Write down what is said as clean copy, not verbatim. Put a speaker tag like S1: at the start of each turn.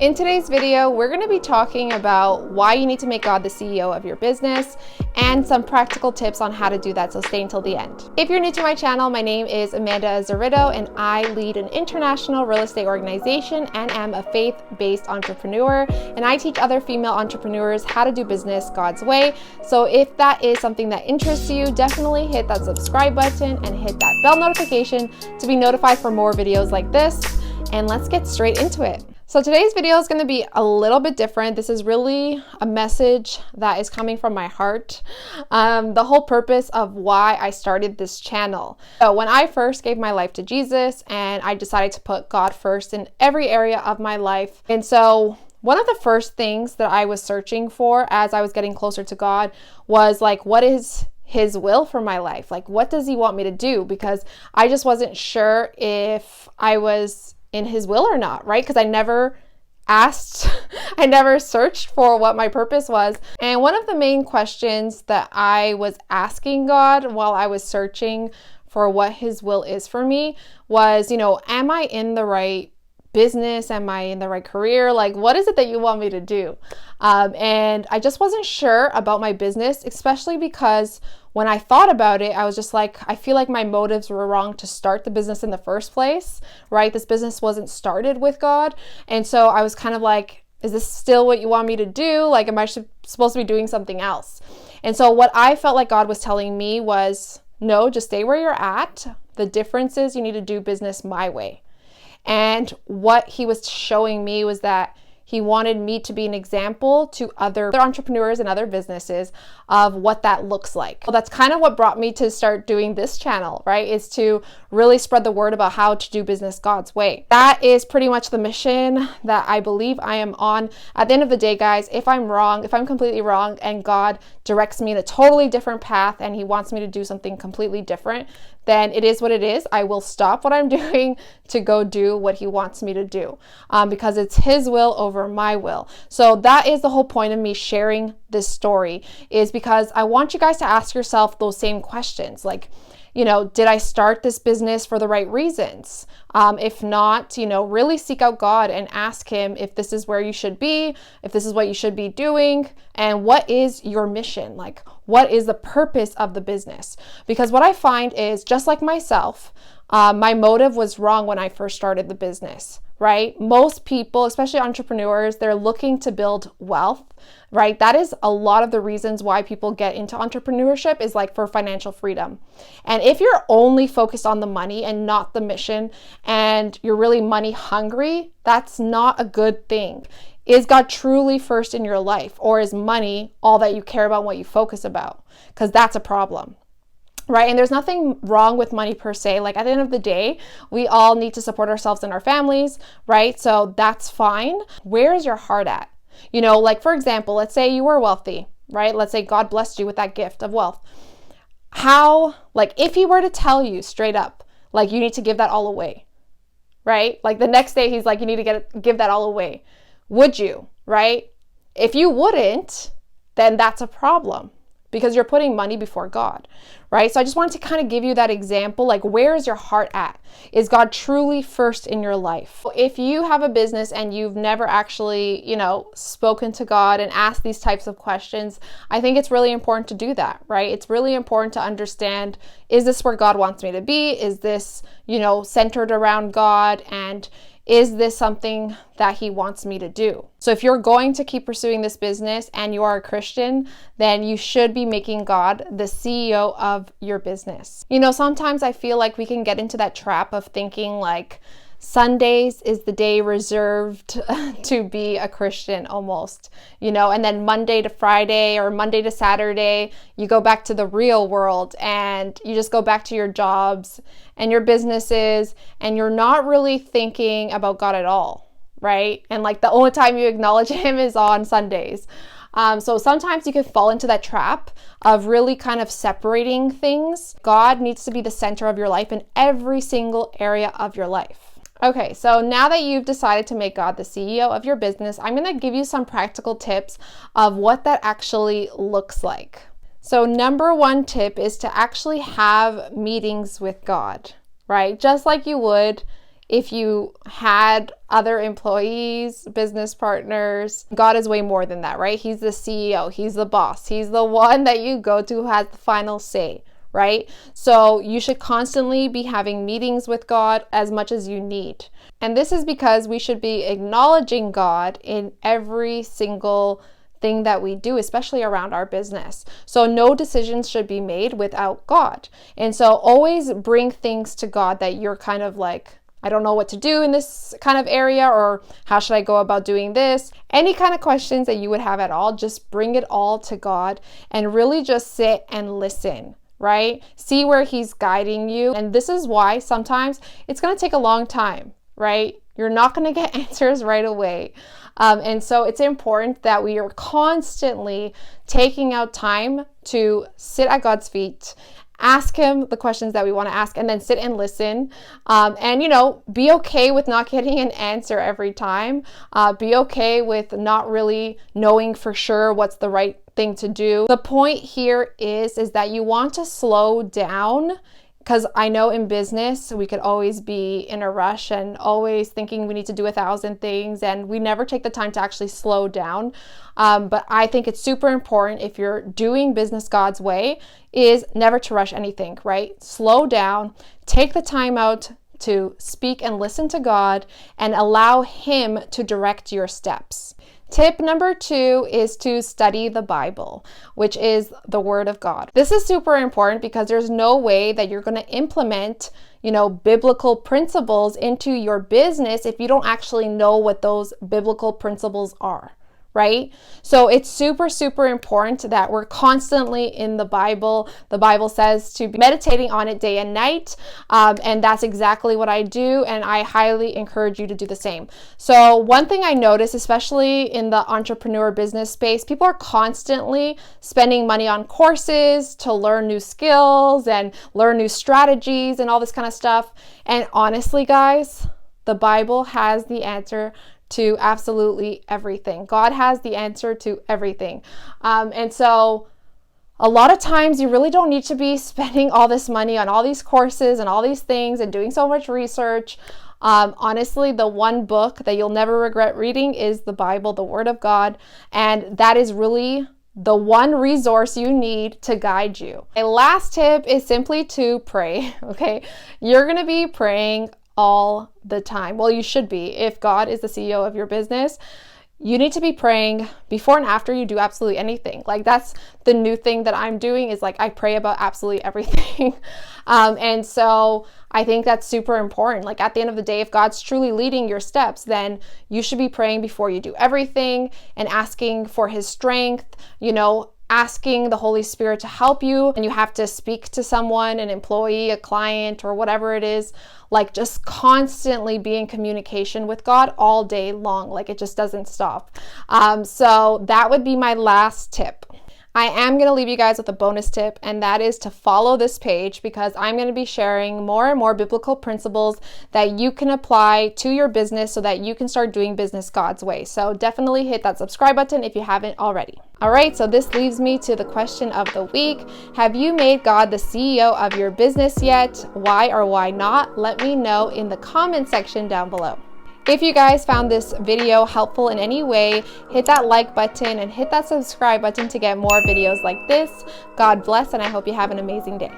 S1: In today's video, we're going to be talking about why you need to make God the CEO of your business and some practical tips on how to do that, so stay until the end. If you're new to my channel, my name is Amanda Azzarito and I lead an international real estate organization and am a faith-based entrepreneur, and I teach other female entrepreneurs how to do business God's way. So if that is something that interests you, definitely hit that subscribe button and hit that bell notification to be notified for more videos like this, and let's get straight into it. So today's video is going to be a little bit different. This is really a message that is coming from my heart. The whole purpose of why I started this channel. So when I first gave my life to Jesus and I decided to put God first in every area of my life. And so one of the first things that I was searching for as I was getting closer to God was like, what is His will for my life? Like, what does He want me to do? Because I just wasn't sure if I was in His will or not, right? Because I never asked, I never searched for what my purpose was. And one of the main questions that I was asking God while I was searching for what His will is for me was, am I in the right business? Am I in the right career? Like, what is it that you want me to do? And I just wasn't sure about my business, especially because when I thought about it, I was just like, I feel like my motives were wrong to start the business in the first place, right? This business wasn't started with God. And so I was kind of like, is this still what you want me to do? Like, am I supposed to be doing something else? And so what I felt like God was telling me was, no, just stay where you're at. The difference is you need to do business my way. And what He was showing me was that He wanted me to be an example to other entrepreneurs and other businesses of what that looks like. Well, that's kind of what brought me to start doing this channel, right? Is to really spread the word about how to do business God's way. That is pretty much the mission that I believe I am on. At the end of the day, guys, if I'm wrong, if I'm completely wrong and God directs me in a totally different path and He wants me to do something completely different, then it is what it is. I will stop what I'm doing to go do what He wants me to do, because it's His will over my will. So that is the whole point of me sharing this story, is because I want you guys to ask yourself those same questions. Like, did I start this business for the right reasons? If not, really seek out God and ask Him if this is where you should be, if this is what you should be doing, and what is your mission? Like, what is the purpose of the business? Because what I find is, just like myself, my motive was wrong when I first started the business, right? Most people, especially entrepreneurs, they're looking to build wealth, right? That is a lot of the reasons why people get into entrepreneurship, is like for financial freedom. And if you're only focused on the money and not the mission, and you're really money hungry, that's not a good thing. Is God truly first in your life, or is money all that you care about and what you focus about? Because that's a problem. Right? And there's nothing wrong with money per se. Like, at the end of the day, we all need to support ourselves and our families, right? So that's fine. Where is your heart at? Like, for example, let's say you were wealthy, right? Let's say God blessed you with that gift of wealth. How, like, if He were to tell you straight up, like, you need to give that all away, right? Like, the next day He's like, you need to give that all away. Would you, right? If you wouldn't, then that's a problem, because you're putting money before God, right? So I just wanted to kind of give you that example. Like, where is your heart at? Is God truly first in your life? If you have a business and you've never actually, spoken to God and asked these types of questions, I think it's really important to do that, right? It's really important to understand, is this where God wants me to be? Is this, centered around God? And is this something that He wants me to do? So if you're going to keep pursuing this business and you are a Christian, then you should be making God the CEO of your business. Sometimes I feel like we can get into that trap of thinking like Sundays is the day reserved to be a Christian almost, and then Monday to Friday or Monday to Saturday, you go back to the real world and you just go back to your jobs and your businesses, and you're not really thinking about God at all, right? And like, the only time you acknowledge Him is on Sundays. So sometimes you can fall into that trap of really kind of separating things. God needs to be the center of your life in every single area of your life. Okay, so now that you've decided to make God the CEO of your business, I'm going to give you some practical tips of what that actually looks like. So number one tip is to actually have meetings with God, right? Just like you would if you had other employees, business partners. God is way more than that, right? He's the CEO, he's the boss, he's the one that you go to who has the final say, right? So you should constantly be having meetings with God as much as you need. And this is because we should be acknowledging God in every single thing that we do, especially around our business. So no decisions should be made without God. And so always bring things to God that you're kind of like, I don't know what to do in this kind of area, or how should I go about doing this? Any kind of questions that you would have at all, just bring it all to God and really just sit and listen, right? See where He's guiding you. And this is why sometimes it's going to take a long time, right? You're not going to get answers right away. And so it's important that we are constantly taking out time to sit at God's feet, ask Him the questions that we want to ask, and then sit and listen. And, be okay with not getting an answer every time. Be okay with not really knowing for sure what's the right thing to do. The point here is that you want to slow down, because I know in business, we could always be in a rush and always thinking we need to do 1,000 things, and we never take the time to actually slow down. But I think it's super important, if you're doing business God's way, is never to rush anything, right? Slow down, take the time out to speak and listen to God, and allow Him to direct your steps. Tip number 2 is to study the Bible, which is the Word of God. This is super important because there's no way that you're going to implement, biblical principles into your business if you don't actually know what those biblical principles are, right? So it's super, super important that we're constantly in the Bible. The Bible says to be meditating on it day and night. And that's exactly what I do. And I highly encourage you to do the same. So one thing I notice, especially in the entrepreneur business space, people are constantly spending money on courses to learn new skills and learn new strategies and all this kind of stuff. And honestly, guys, the Bible has the answer to absolutely everything. God has the answer to everything. And so a lot of times you really don't need to be spending all this money on all these courses and all these things and doing so much research. Honestly, the one book that you'll never regret reading is the Bible, the Word of God. And that is really the one resource you need to guide you. A last tip is simply to pray, okay? You're going to be praying all the time. Well, you should be. If God is the CEO of your business, you need to be praying before and after you do absolutely anything. Like, that's the new thing that I'm doing, is like I pray about absolutely everything. And so I think that's super important. Like, at the end of the day, if God's truly leading your steps, then you should be praying before you do everything and asking for His strength, asking the Holy Spirit to help you. And you have to speak to someone, an employee, a client, or whatever it is. Like, just constantly be in communication with God all day long. Like, it just doesn't stop. So that would be my last tip. I am going to leave you guys with a bonus tip, and that is to follow this page, because I'm going to be sharing more and more biblical principles that you can apply to your business so that you can start doing business God's way. So definitely hit that subscribe button if you haven't already. All right, so this leaves me to the question of the week. Have you made God the CEO of your business yet? Why or why not? Let me know in the comment section down below. If you guys found this video helpful in any way, hit that like button and hit that subscribe button to get more videos like this. God bless, and I hope you have an amazing day.